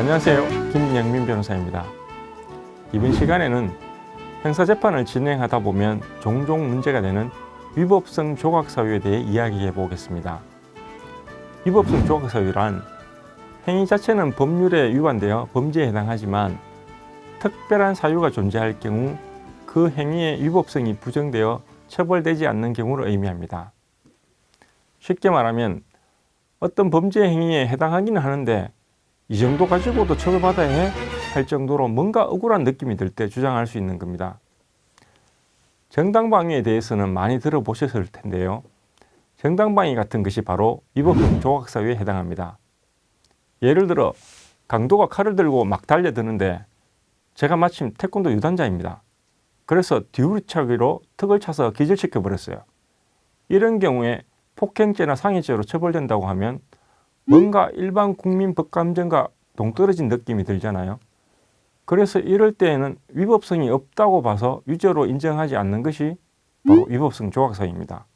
안녕하세요. 김영민 변호사입니다. 이번 시간에는 형사재판을 진행하다 보면 종종 문제가 되는 위법성 조각사유에 대해 이야기해 보겠습니다. 위법성 조각사유란 행위 자체는 법률에 위반되어 범죄에 해당하지만 특별한 사유가 존재할 경우 그 행위의 위법성이 부정되어 처벌되지 않는 경우를 의미합니다. 쉽게 말하면 어떤 범죄 행위에 해당하기는 하는데 이 정도 가지고도 처벌받아야 해? 할 정도로 뭔가 억울한 느낌이 들 때 주장할 수 있는 겁니다. 정당방위에 대해서는 많이 들어보셨을 텐데요. 정당방위 같은 것이 바로 위법성 조각사유에 해당합니다. 예를 들어 강도가 칼을 들고 막 달려드는데 제가 마침 태권도 유단자입니다. 그래서 뒤우리차기로 턱을 차서 기절시켜 버렸어요. 이런 경우에 폭행죄나 상해죄로 처벌된다고 하면 뭔가 일반 국민 법감정과 동떨어진 느낌이 들잖아요. 그래서 이럴 때에는 위법성이 없다고 봐서 유죄로 인정하지 않는 것이 바로 위법성 조각사유입니다.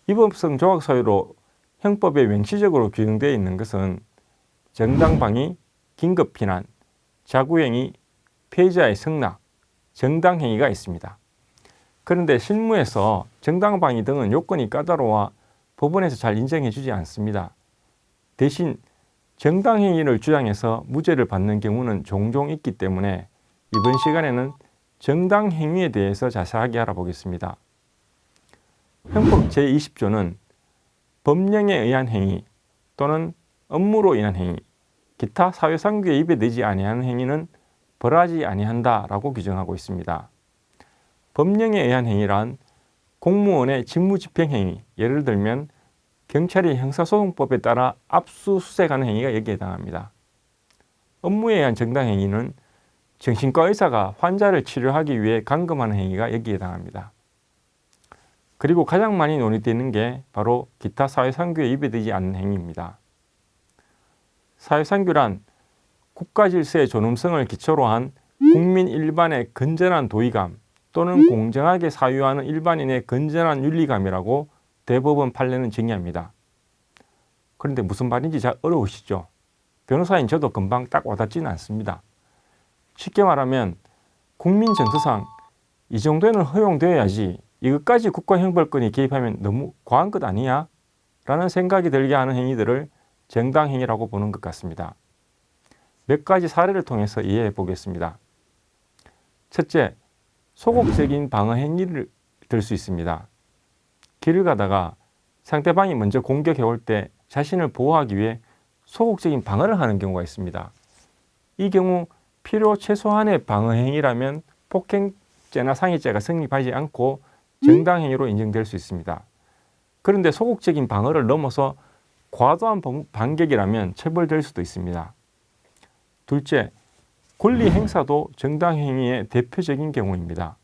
위법성 조각사유로 형법에 명시적으로 규정되어 있는 것은 정당방위, 긴급피난, 자구행위, 피해자의 성낙, 정당행위가 있습니다. 그런데 실무에서 정당방위 등은 요건이 까다로워 법원에서 잘 인정해주지 않습니다. 대신 정당행위를 주장해서 무죄를 받는 경우는 종종 있기 때문에 이번 시간에는 정당행위에 대해서 자세하게 알아보겠습니다. 형법 제20조는 법령에 의한 행위 또는 업무로 인한 행위, 기타 사회상규에 위배되지 아니하는 행위는 벌하지 아니한다라고 규정하고 있습니다. 법령에 의한 행위란 공무원의 직무집행행위, 예를 들면 경찰이 형사소송법에 따라 압수수색하는 행위가 여기에 해당합니다. 업무에 의한 정당행위는 정신과 의사가 환자를 치료하기 위해 감금하는 행위가 여기에 해당합니다. 그리고 가장 많이 논의되는 게 바로 기타 사회상규에 위배되지 않는 행위입니다. 사회상규란 국가질서의 존엄성을 기초로 한 국민 일반의 건전한 도의감 또는 공정하게 사유하는 일반인의 건전한 윤리감이라고 대법원 판례는 정의합니다. 그런데 무슨 말인지 잘 어려우시죠? 변호사인 저도 금방 딱 와닿지는 않습니다. 쉽게 말하면 국민 정서상 이 정도에는 허용되어야지 이것까지 국가형벌권이 개입하면 너무 과한 것 아니야? 라는 생각이 들게 하는 행위들을 정당행위라고 보는 것 같습니다. 몇 가지 사례를 통해서 이해해 보겠습니다. 첫째, 소극적인 방어 행위를 들 수 있습니다. 길을 가다가 상대방이 먼저 공격해 올 때 자신을 보호하기 위해 소극적인 방어를 하는 경우가 있습니다. 이 경우 필요 최소한의 방어 행위라면 폭행죄나 상해죄가 성립하지 않고 정당행위로 인정될 수 있습니다. 그런데 소극적인 방어를 넘어서 과도한 반격이라면 처벌될 수도 있습니다. 둘째, 권리 행사도 정당행위의 대표적인 경우입니다.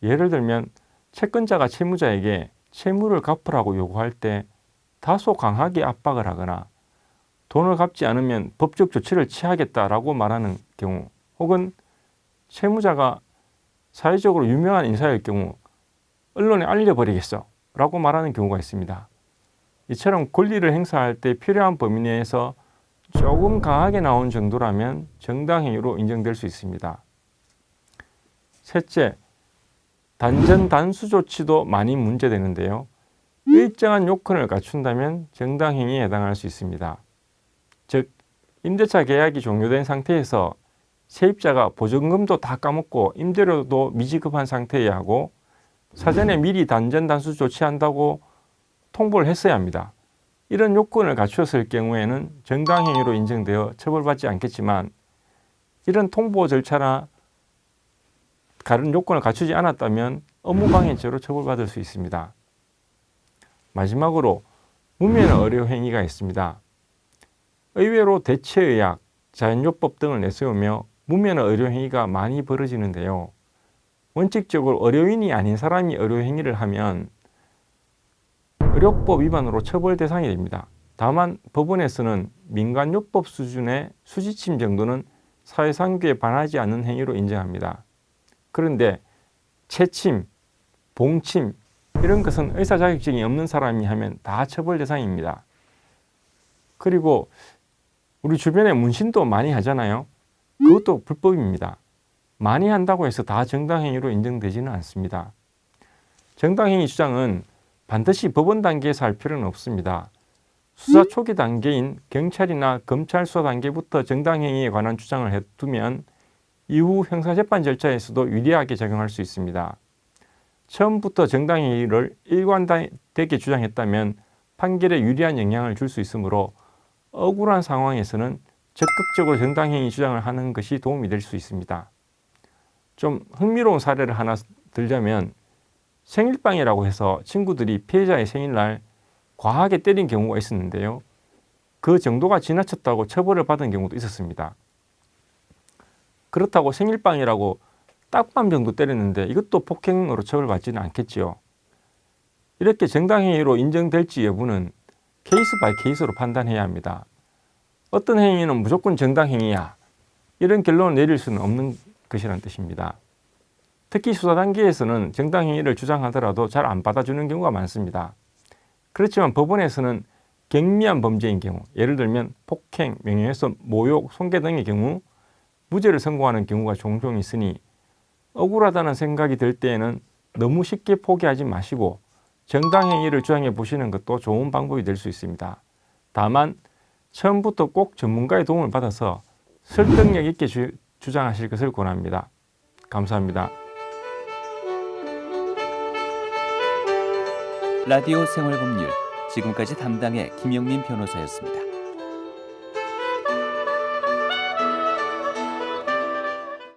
예를 들면 채권자가 채무자에게 채무를 갚으라고 요구할 때 다소 강하게 압박을 하거나 돈을 갚지 않으면 법적 조치를 취하겠다라고 말하는 경우, 혹은 채무자가 사회적으로 유명한 인사일 경우 언론에 알려버리겠어 라고 말하는 경우가 있습니다. 이처럼 권리를 행사할 때 필요한 범위 내에서 조금 강하게 나온 정도라면 정당행위로 인정될 수 있습니다. 셋째, 단전 단수 조치도 많이 문제되는데요. 일정한 요건을 갖춘다면 정당행위에 해당할 수 있습니다. 즉, 임대차 계약이 종료된 상태에서 세입자가 보증금도 다 까먹고 임대료도 미지급한 상태여야 하고 사전에 미리 단전 단수 조치한다고 통보를 했어야 합니다. 이런 요건을 갖추었을 경우에는 정당행위로 인정되어 처벌받지 않겠지만 이런 통보 절차나 다른 요건을 갖추지 않았다면 업무방해죄로 처벌받을 수 있습니다. 마지막으로 무면허 의료 행위가 있습니다. 의외로 대체의학, 자연요법 등을 내세우며 무면허 의료 행위가 많이 벌어지는데요. 원칙적으로 의료인이 아닌 사람이 의료 행위를 하면 의료법 위반으로 처벌 대상이 됩니다. 다만 법원에서는 민간요법 수준의 수지침 정도는 사회상규에 반하지 않는 행위로 인정합니다. 그런데 채침, 봉침 이런 것은 의사 자격증이 없는 사람이 하면 다 처벌 대상입니다. 그리고 우리 주변에 문신도 많이 하잖아요. 그것도 불법입니다. 많이 한다고 해서 다 정당행위로 인정되지는 않습니다. 정당행위 주장은 반드시 법원 단계에서 할 필요는 없습니다. 수사 초기 단계인 경찰이나 검찰 수사 단계부터 정당행위에 관한 주장을 해두면 이후 형사재판 절차에서도 유리하게 적용할 수 있습니다. 처음부터 정당행위를 일관되게 주장했다면 판결에 유리한 영향을 줄 수 있으므로 억울한 상황에서는 적극적으로 정당행위 주장을 하는 것이 도움이 될 수 있습니다. 좀 흥미로운 사례를 하나 들자면 생일빵이라고 해서 친구들이 피해자의 생일날 과하게 때린 경우가 있었는데요. 그 정도가 지나쳤다고 처벌을 받은 경우도 있었습니다. 그렇다고 생일빵이라고 딱밤 정도 때렸는데 이것도 폭행으로 처벌받지는 않겠지요. 이렇게 정당행위로 인정될지 여부는 케이스 바이 케이스로 판단해야 합니다. 어떤 행위는 무조건 정당행위야, 이런 결론을 내릴 수는 없는 것이라는 뜻입니다. 특히 수사 단계에서는 정당행위를 주장하더라도 잘 안 받아주는 경우가 많습니다. 그렇지만 법원에서는 경미한 범죄인 경우, 예를 들면 폭행, 명예훼손, 모욕, 손괴 등의 경우 무죄를 선고하는 경우가 종종 있으니 억울하다는 생각이 들 때에는 너무 쉽게 포기하지 마시고 정당행위를 주장해 보시는 것도 좋은 방법이 될 수 있습니다. 다만 처음부터 꼭 전문가의 도움을 받아서 설득력 있게 주장하실 것을 권합니다. 감사합니다. 라디오 생활법률, 지금까지 담당의 김영민 변호사였습니다.